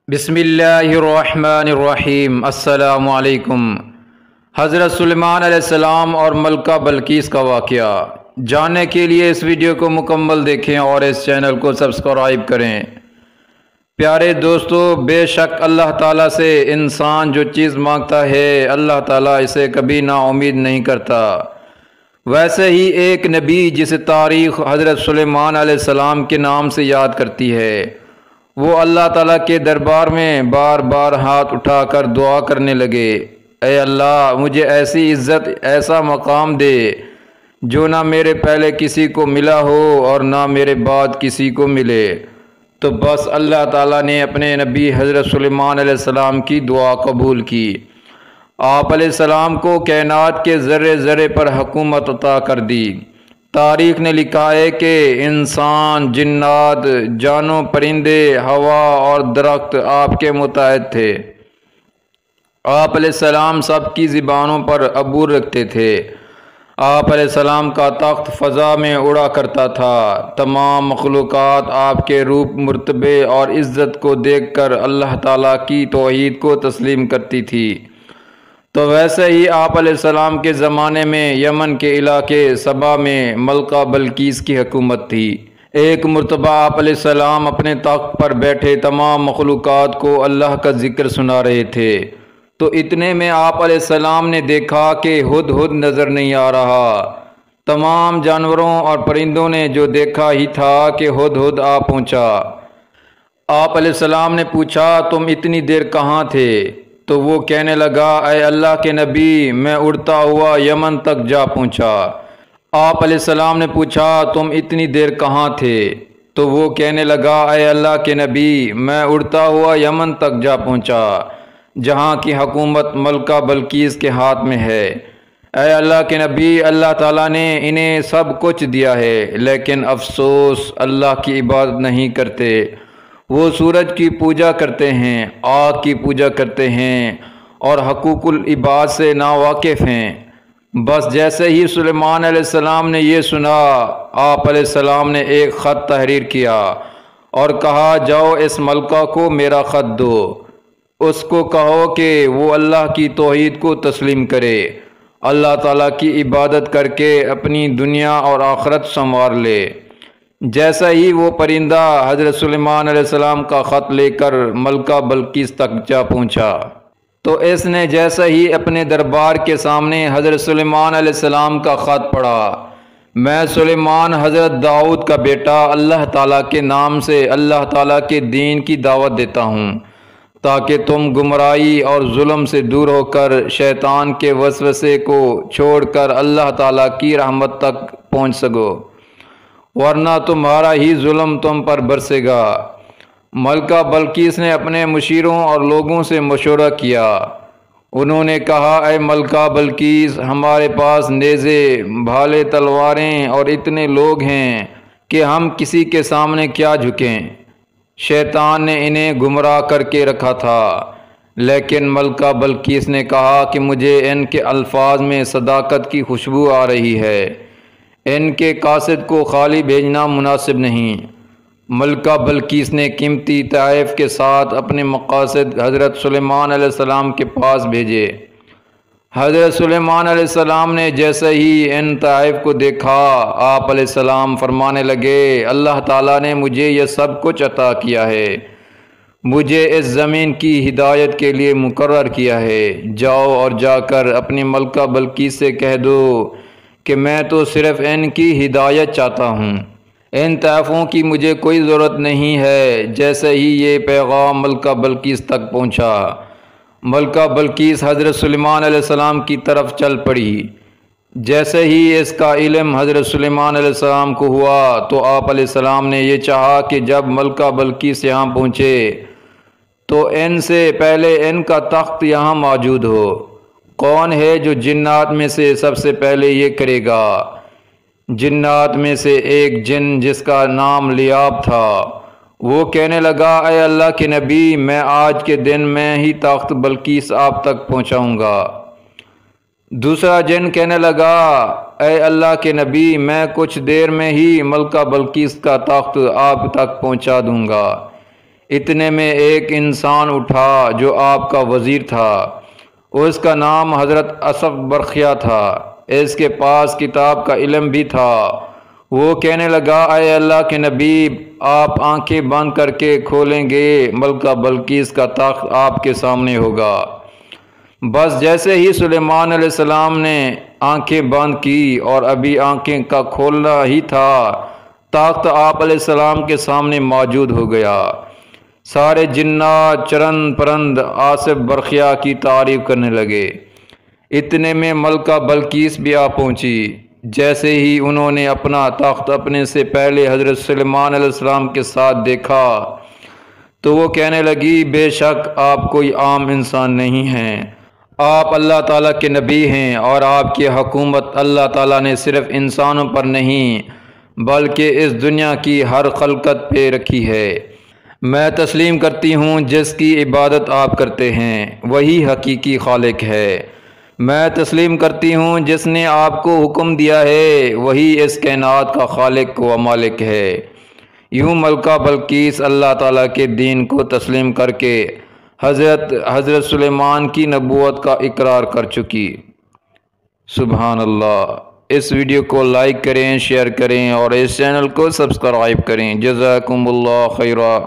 بسم اللہ الرحمن الرحیم۔ السلام علیکم۔ حضرت سلیمان علیہ السلام اور ملکہ بلقیس کا واقعہ جاننے کے لیے اس ویڈیو کو مکمل دیکھیں اور اس چینل کو سبسکرائب کریں۔ پیارے دوستو، بے شک اللہ تعالیٰ سے انسان جو چیز مانگتا ہے اللہ تعالیٰ اسے کبھی نا امید نہیں کرتا۔ ویسے ہی ایک نبی جسے تاریخ حضرت سلیمان علیہ السلام کے نام سے یاد کرتی ہے، وہ اللہ تعالیٰ کے دربار میں بار بار ہاتھ اٹھا کر دعا کرنے لگے، اے اللہ مجھے ایسی عزت، ایسا مقام دے جو نہ میرے پہلے کسی کو ملا ہو اور نہ میرے بعد کسی کو ملے۔ تو بس اللہ تعالیٰ نے اپنے نبی حضرت سلیمان علیہ السلام کی دعا قبول کی۔ آپ علیہ السلام کو کائنات کے ذرے ذرے پر حکومت عطا کر دی۔ تاریخ نے لکھا ہے کہ انسان، جنات، جانور، پرندے، ہوا اور درخت آپ کے متحد تھے۔ آپ علیہ السلام سب کی زبانوں پر عبور رکھتے تھے۔ آپ علیہ السلام کا تخت فضا میں اڑا کرتا تھا۔ تمام مخلوقات آپ کے روپ، مرتبے اور عزت کو دیکھ کر اللہ تعالیٰ کی توحید کو تسلیم کرتی تھی۔ تو ویسے ہی آپ علیہ السلام کے زمانے میں یمن کے علاقے سبا میں ملکہ بلقیس کی حکومت تھی۔ ایک مرتبہ آپ علیہ السلام اپنے تخت پر بیٹھے تمام مخلوقات کو اللہ کا ذکر سنا رہے تھے، تو اتنے میں آپ علیہ السلام نے دیکھا کہ ہدہد نظر نہیں آ رہا۔ تمام جانوروں اور پرندوں نے جو دیکھا ہی تھا کہ ہدہد آ پہنچا۔ آپ علیہ السلام نے پوچھا، تم اتنی دیر کہاں تھے؟ تو وہ کہنے لگا، اے اللہ کے نبی، میں اڑتا ہوا یمن تک جا پہنچا۔ آپ علیہ السلام نے پوچھا، تم اتنی دیر کہاں تھے؟ تو وہ کہنے لگا، اے اللہ کے نبی، میں اڑتا ہوا یمن تک جا پہنچا جہاں کی حکومت ملکہ بلقیس کے ہاتھ میں ہے۔ اے اللہ کے نبی، اللہ تعالیٰ نے انہیں سب کچھ دیا ہے، لیکن افسوس اللہ کی عبادت نہیں کرتے۔ وہ سورج کی پوجا کرتے ہیں، آگ کی پوجا کرتے ہیں اور حقوق العباد سے ناواقف ہیں۔ بس جیسے ہی سلیمان علیہ السلام نے یہ سنا، آپ علیہ السلام نے ایک خط تحریر کیا اور کہا، جاؤ اس ملکہ کو میرا خط دو، اس کو کہو کہ وہ اللہ کی توحید کو تسلیم کرے، اللہ تعالیٰ کی عبادت کر کے اپنی دنیا اور آخرت سنوار لے۔ جیسا ہی وہ پرندہ حضرت سلیمان علیہ السلام کا خط لے کر ملکہ بلقیس تک جا پہنچا، تو اس نے جیسا ہی اپنے دربار کے سامنے حضرت سلیمان علیہ السلام کا خط پڑھا، میں سلیمان حضرت داؤد کا بیٹا اللہ تعالیٰ کے نام سے اللہ تعالیٰ کے دین کی دعوت دیتا ہوں، تاکہ تم گمراہی اور ظلم سے دور ہو کر شیطان کے وسوسے کو چھوڑ کر اللہ تعالیٰ کی رحمت تک پہنچ سکو، ورنہ تمہارا ہی ظلم تم پر برسے گا۔ ملکہ بلقیس نے اپنے مشیروں اور لوگوں سے مشورہ کیا۔ انہوں نے کہا، اے ملکہ بلقیس، ہمارے پاس نیزے، بھالے، تلواریں اور اتنے لوگ ہیں کہ ہم کسی کے سامنے کیا جھکیں۔ شیطان نے انہیں گمراہ کر کے رکھا تھا، لیکن ملکہ بلقیس نے کہا کہ مجھے ان کے الفاظ میں صداقت کی خوشبو آ رہی ہے، ان کے قاصد کو خالی بھیجنا مناسب نہیں۔ ملکہ بلقیس نے قیمتی تحائف کے ساتھ اپنے مقاصد حضرت سلیمان علیہ السلام کے پاس بھیجے۔ حضرت سلیمان علیہ السلام نے جیسے ہی ان تحائف کو دیکھا، آپ علیہ السلام فرمانے لگے، اللہ تعالیٰ نے مجھے یہ سب کچھ عطا کیا ہے، مجھے اس زمین کی ہدایت کے لیے مقرر کیا ہے۔ جاؤ اور جا کر اپنی ملکہ بلقیس سے کہہ دو کہ میں تو صرف ان کی ہدایت چاہتا ہوں، ان تحائفوں کی مجھے کوئی ضرورت نہیں ہے۔ جیسے ہی یہ پیغام ملکہ بلقیس تک پہنچا، ملکہ بلقیس حضرت سلیمان علیہ السلام کی طرف چل پڑی۔ جیسے ہی اس کا علم حضرت سلیمان علیہ السلام کو ہوا، تو آپ علیہ السلام نے یہ چاہا کہ جب ملکہ بلقیس یہاں پہنچے تو ان سے پہلے ان کا تخت یہاں موجود ہو۔ کون ہے جو جنات میں سے سب سے پہلے یہ کرے گا؟ جنات میں سے ایک جن جس کا نام لیاب تھا، وہ کہنے لگا، اے اللہ کے نبی، میں آج کے دن میں ہی تخت بلقیس آپ تک پہنچاؤں گا۔ دوسرا جن کہنے لگا، اے اللہ کے نبی، میں کچھ دیر میں ہی ملکہ بلقیس کا تخت آپ تک پہنچا دوں گا۔ اتنے میں ایک انسان اٹھا جو آپ کا وزیر تھا، اس کا نام حضرت اسف برخیہ تھا، اس کے پاس کتاب کا علم بھی تھا۔ وہ کہنے لگا، اے اللہ کے نبی، آپ آنکھیں بند کر کے کھولیں گے، ملکہ بلقیس کا تخت آپ کے سامنے ہوگا۔ بس جیسے ہی سلیمان علیہ السلام نے آنکھیں بند کی اور ابھی آنکھیں کا کھولنا ہی تھا، تخت آپ علیہ السلام کے سامنے موجود ہو گیا۔ سارے جنات، چرند پرند آصف برخیہ کی تعریف کرنے لگے۔ اتنے میں ملکہ بلقیس بھی آ پہنچی۔ جیسے ہی انہوں نے اپنا تخت اپنے سے پہلے حضرت سلیمان علیہ السلام کے ساتھ دیکھا تو وہ کہنے لگی، بے شک آپ کوئی عام انسان نہیں ہیں، آپ اللہ تعالیٰ کے نبی ہیں، اور آپ کی حکومت اللہ تعالیٰ نے صرف انسانوں پر نہیں بلکہ اس دنیا کی ہر خلقت پہ رکھی ہے۔ میں تسلیم کرتی ہوں جس کی عبادت آپ کرتے ہیں وہی حقیقی خالق ہے۔ میں تسلیم کرتی ہوں جس نے آپ کو حکم دیا ہے وہی اس کائنات کا خالق و مالک ہے۔ یوں ملکہ بلقیس اللہ تعالیٰ کے دین کو تسلیم کر کے حضرت سلیمان کی نبوت کا اقرار کر چکی۔ سبحان اللہ۔ اس ویڈیو کو لائک کریں، شیئر کریں اور اس چینل کو سبسکرائب کریں۔ جزاکم اللہ خیرہ۔